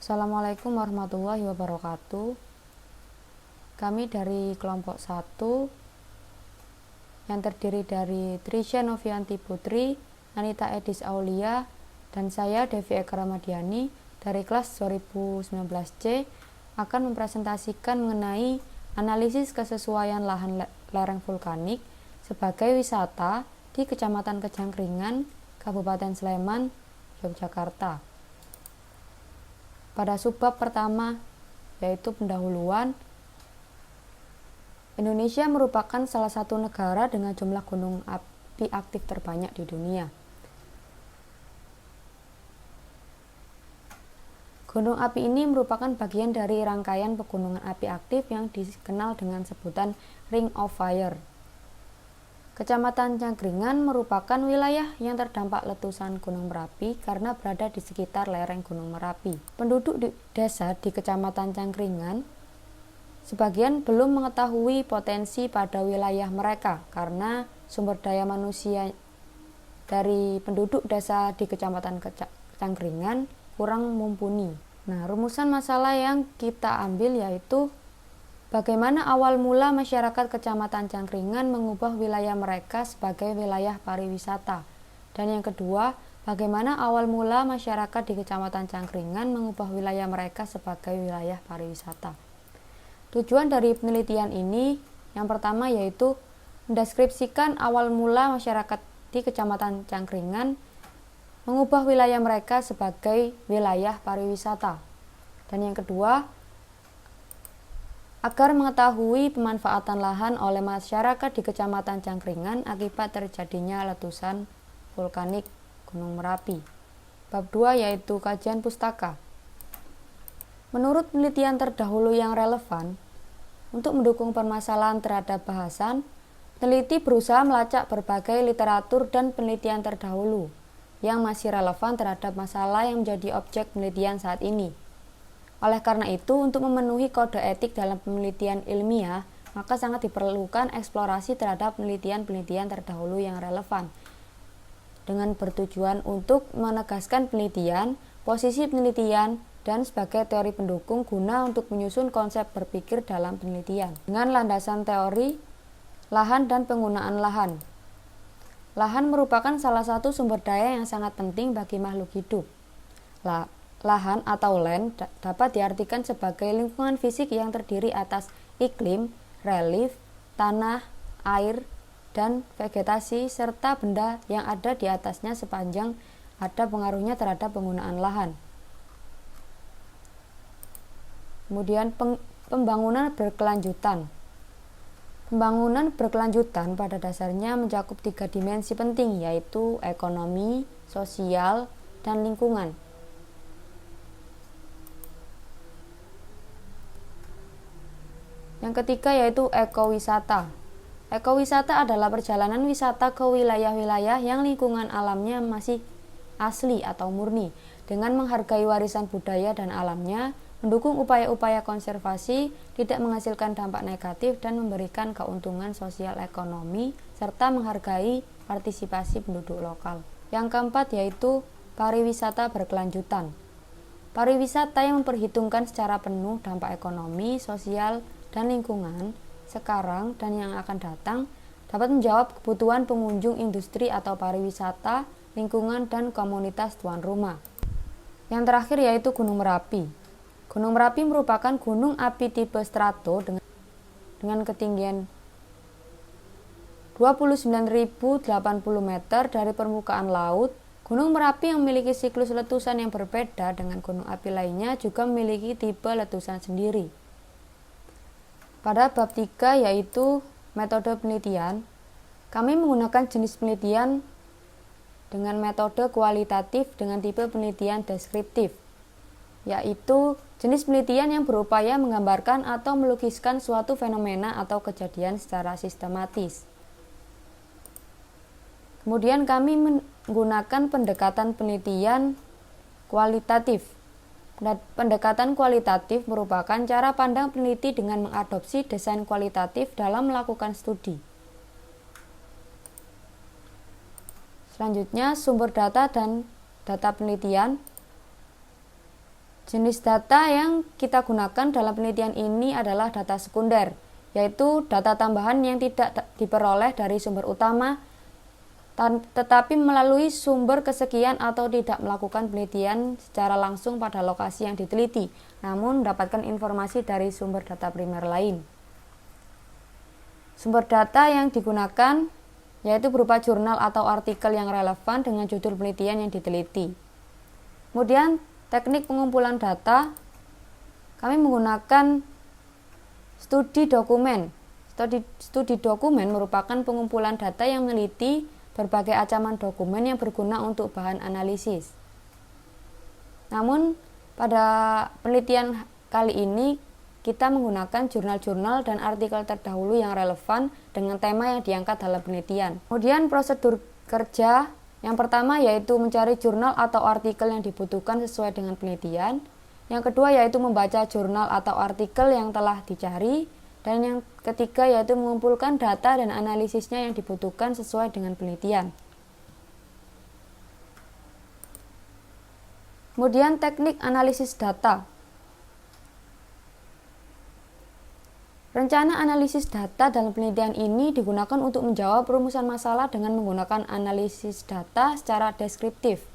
Assalamualaikum warahmatullahi wabarakatuh. Kami dari kelompok 1 yang terdiri dari Trisha Novianti Putri, Anita Edis Aulia, dan saya Devi Eka Ramadiani dari kelas 2019C akan mempresentasikan mengenai analisis kesesuaian lahan lereng vulkanik sebagai wisata di Kecamatan Kejangkringan, Kabupaten Sleman, Yogyakarta. Pada subbab pertama, yaitu pendahuluan, Indonesia merupakan salah satu negara dengan jumlah gunung api aktif terbanyak di dunia. Gunung api ini merupakan bagian dari rangkaian pegunungan api aktif yang dikenal dengan sebutan Ring of Fire. Kecamatan Cangkringan merupakan wilayah yang terdampak letusan Gunung Merapi karena berada di sekitar lereng Gunung Merapi. Penduduk desa di Kecamatan Cangkringan sebagian belum mengetahui potensi pada wilayah mereka karena sumber daya manusia dari penduduk desa di Kecamatan Cangkringan kurang mumpuni. Nah, rumusan masalah yang kita ambil yaitu bagaimana awal mula masyarakat Kecamatan Cangkringan mengubah wilayah mereka sebagai wilayah pariwisata. Dan yang kedua, bagaimana awal mula masyarakat di Kecamatan Cangkringan mengubah wilayah mereka sebagai wilayah pariwisata. Tujuan dari penelitian ini yang pertama yaitu mendeskripsikan awal mula masyarakat di Kecamatan Cangkringan mengubah wilayah mereka sebagai wilayah pariwisata. Dan yang kedua, agar mengetahui pemanfaatan lahan oleh masyarakat di Kecamatan Cangkringan akibat terjadinya letusan vulkanik Gunung Merapi. Bab 2 yaitu kajian pustaka. Menurut penelitian terdahulu yang relevan, untuk mendukung permasalahan terhadap bahasan, peneliti berusaha melacak berbagai literatur dan penelitian terdahulu yang masih relevan terhadap masalah yang menjadi objek penelitian saat ini. Oleh karena itu, untuk memenuhi kode etik dalam penelitian ilmiah, maka sangat diperlukan eksplorasi terhadap penelitian-penelitian terdahulu yang relevan, dengan bertujuan untuk menegaskan penelitian, posisi penelitian, dan sebagai teori pendukung guna untuk menyusun konsep berpikir dalam penelitian. Dengan landasan teori, lahan dan penggunaan lahan. Lahan merupakan salah satu sumber daya yang sangat penting bagi makhluk hidup. Lahan atau land dapat diartikan sebagai lingkungan fisik yang terdiri atas iklim, relief, tanah, air, dan vegetasi, serta benda yang ada di atasnya sepanjang ada pengaruhnya terhadap penggunaan lahan. Kemudian pembangunan berkelanjutan. Pembangunan berkelanjutan pada dasarnya mencakup 3 dimensi penting, yaitu ekonomi, sosial, dan lingkungan. Yang ketiga yaitu ekowisata. Ekowisata adalah perjalanan wisata ke wilayah-wilayah yang lingkungan alamnya masih asli atau murni, dengan menghargai warisan budaya dan alamnya, mendukung upaya-upaya konservasi, tidak menghasilkan dampak negatif, dan memberikan keuntungan sosial ekonomi, serta menghargai partisipasi penduduk lokal. Yang keempat yaitu pariwisata berkelanjutan. Pariwisata yang memperhitungkan secara penuh dampak ekonomi, sosial, dan lingkungan sekarang dan yang akan datang dapat menjawab kebutuhan pengunjung industri atau pariwisata, lingkungan, dan komunitas tuan rumah. Yang terakhir yaitu Gunung Merapi. Gunung Merapi merupakan gunung api tipe strato dengan ketinggian 29.080 meter dari permukaan laut. Gunung Merapi yang memiliki siklus letusan yang berbeda dengan gunung api lainnya juga memiliki tipe letusan sendiri. Pada bab 3 yaitu metode penelitian, kami menggunakan jenis penelitian dengan metode kualitatif dengan tipe penelitian deskriptif, yaitu jenis penelitian yang berupaya menggambarkan atau melukiskan suatu fenomena atau kejadian secara sistematis. Kemudian kami menggunakan pendekatan penelitian kualitatif. Pendekatan kualitatif merupakan cara pandang peneliti dengan mengadopsi desain kualitatif dalam melakukan studi. Selanjutnya, sumber data dan data penelitian. Jenis data yang kita gunakan dalam penelitian ini adalah data sekunder, yaitu data tambahan yang tidak diperoleh dari sumber utama, tetapi melalui sumber kesekian atau tidak melakukan penelitian secara langsung pada lokasi yang diteliti, namun mendapatkan informasi dari sumber data primer lain. Sumber data yang digunakan yaitu berupa jurnal atau artikel yang relevan dengan judul penelitian yang diteliti. Kemudian, teknik pengumpulan data, kami menggunakan studi dokumen. Studi dokumen merupakan pengumpulan data yang meneliti berbagai ancaman dokumen yang berguna untuk bahan analisis. Namun, pada penelitian kali ini, kita menggunakan jurnal-jurnal dan artikel terdahulu yang relevan dengan tema yang diangkat dalam penelitian. Kemudian, prosedur kerja yang pertama yaitu mencari jurnal atau artikel yang dibutuhkan sesuai dengan penelitian. Yang kedua yaitu membaca jurnal atau artikel yang telah dicari. Dan yang ketiga yaitu mengumpulkan data dan analisisnya yang dibutuhkan sesuai dengan penelitian. Kemudian teknik analisis data. Rencana analisis data dalam penelitian ini digunakan untuk menjawab rumusan masalah dengan menggunakan analisis data secara deskriptif.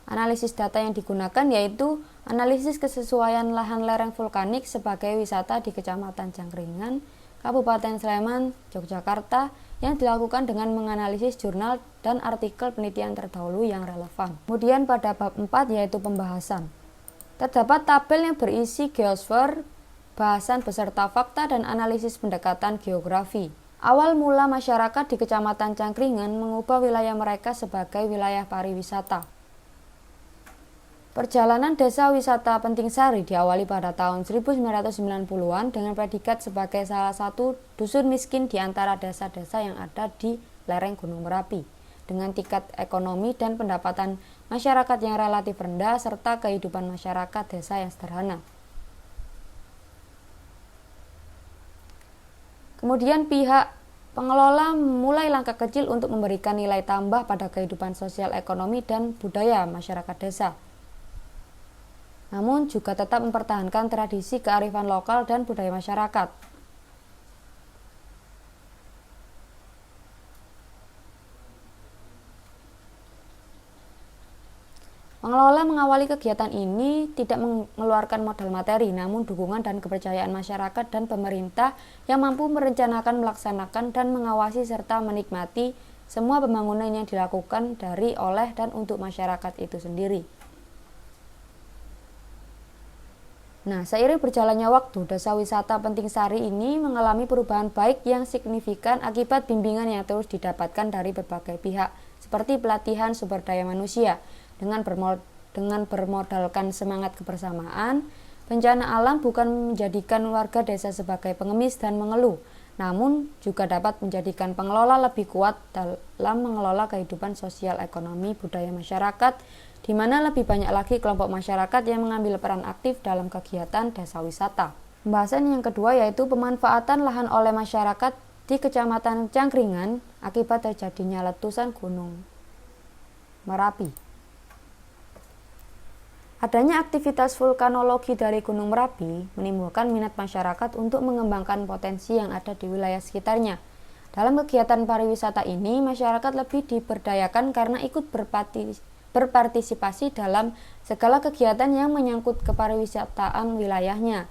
Analisis data yang digunakan yaitu analisis kesesuaian lahan lereng vulkanik sebagai wisata di Kecamatan Jangkringan, Kabupaten Sleman, Yogyakarta, yang dilakukan dengan menganalisis jurnal dan artikel penelitian terdahulu yang relevan. Kemudian pada bab 4 yaitu pembahasan. Terdapat tabel yang berisi geosfer, bahasan beserta fakta dan analisis pendekatan geografi. Awal mula masyarakat di Kecamatan Cangkringan mengubah wilayah mereka sebagai wilayah pariwisata. Perjalanan desa wisata Penting Sari diawali pada tahun 1990-an dengan predikat sebagai salah satu dusun miskin di antara desa-desa yang ada di lereng Gunung Merapi, dengan tingkat ekonomi dan pendapatan masyarakat yang relatif rendah serta kehidupan masyarakat desa yang sederhana. Kemudian pihak pengelola mulai langkah kecil untuk memberikan nilai tambah pada kehidupan sosial ekonomi dan budaya masyarakat desa. Namun juga tetap mempertahankan tradisi kearifan lokal dan budaya masyarakat. Pengelola mengawali kegiatan ini tidak mengeluarkan modal materi, namun dukungan dan kepercayaan masyarakat dan pemerintah yang mampu merencanakan, melaksanakan, dan mengawasi serta menikmati semua pembangunan yang dilakukan dari, oleh, dan untuk masyarakat itu sendiri. Nah, seiring berjalannya waktu, desa wisata Penting Sari ini mengalami perubahan baik yang signifikan akibat bimbingan yang terus didapatkan dari berbagai pihak, seperti pelatihan sumber daya manusia, dengan bermodalkan semangat kebersamaan. Bencana alam bukan menjadikan warga desa sebagai pengemis dan mengeluh, namun juga dapat menjadikan pengelola lebih kuat dalam mengelola kehidupan sosial ekonomi budaya masyarakat, di mana lebih banyak lagi kelompok masyarakat yang mengambil peran aktif dalam kegiatan desa wisata. Pembahasan yang kedua yaitu pemanfaatan lahan oleh masyarakat di Kecamatan Cangkringan akibat terjadinya letusan Gunung Merapi. Adanya aktivitas vulkanologi dari Gunung Merapi menimbulkan minat masyarakat untuk mengembangkan potensi yang ada di wilayah sekitarnya. Dalam kegiatan pariwisata ini, masyarakat lebih diberdayakan karena ikut berpartisipasi dalam segala kegiatan yang menyangkut kepariwisataan wilayahnya.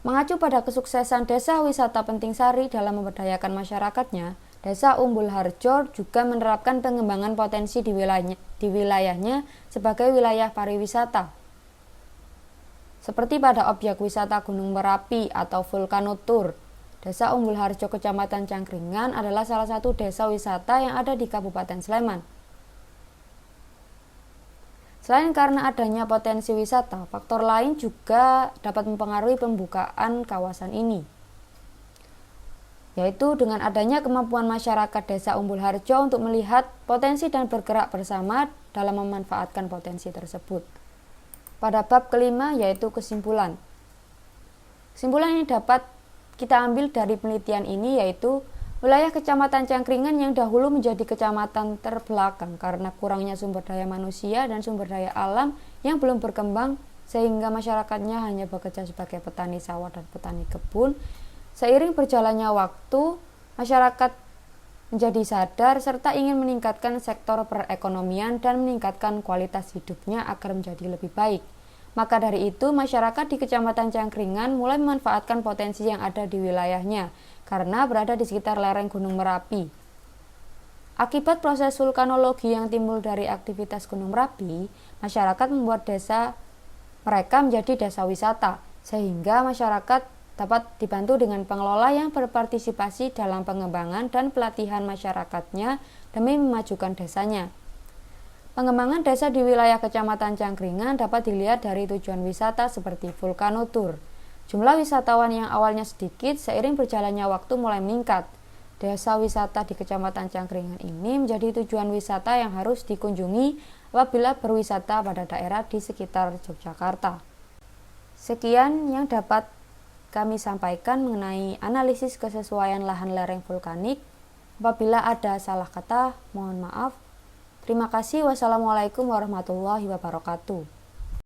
Mengacu pada kesuksesan Desa Wisata Penting Sari dalam memberdayakan masyarakatnya, Desa Umbul Harjo juga menerapkan pengembangan potensi di wilayahnya sebagai wilayah pariwisata. Seperti pada objek wisata Gunung Merapi atau Vulkanotur, Desa Umbul Harjo Kecamatan Cangkringan adalah salah satu desa wisata yang ada di Kabupaten Sleman. Selain karena adanya potensi wisata, faktor lain juga dapat mempengaruhi pembukaan kawasan ini, yaitu dengan adanya kemampuan masyarakat Desa Umbul Harjo untuk melihat potensi dan bergerak bersama dalam memanfaatkan potensi tersebut. Pada bab kelima yaitu kesimpulan. Kesimpulan yang dapat kita ambil dari penelitian ini yaitu Wilayah Kecamatan Cangkringan yang dahulu menjadi kecamatan terbelakang karena kurangnya sumber daya manusia dan sumber daya alam yang belum berkembang sehingga masyarakatnya hanya bekerja sebagai petani sawah dan petani kebun. Seiring berjalannya waktu, masyarakat menjadi sadar serta ingin meningkatkan sektor perekonomian dan meningkatkan kualitas hidupnya agar menjadi lebih baik. Maka dari itu, masyarakat di Kecamatan Cangkringan mulai memanfaatkan potensi yang ada di wilayahnya karena berada di sekitar lereng Gunung Merapi. Akibat proses vulkanologi yang timbul dari aktivitas Gunung Merapi, masyarakat membuat desa mereka menjadi desa wisata, sehingga masyarakat dapat dibantu dengan pengelola yang berpartisipasi dalam pengembangan dan pelatihan masyarakatnya demi memajukan desanya. Pengembangan desa di wilayah Kecamatan Cangkringan dapat dilihat dari tujuan wisata seperti Vulcanotour. Jumlah wisatawan yang awalnya sedikit seiring berjalannya waktu mulai meningkat. Desa wisata di Kecamatan Cangkringan ini menjadi tujuan wisata yang harus dikunjungi apabila berwisata pada daerah di sekitar Yogyakarta. Sekian yang dapat kami sampaikan mengenai analisis kesesuaian lahan lereng vulkanik. Apabila ada salah kata, mohon maaf. Terima kasih. Wassalamualaikum warahmatullahi wabarakatuh.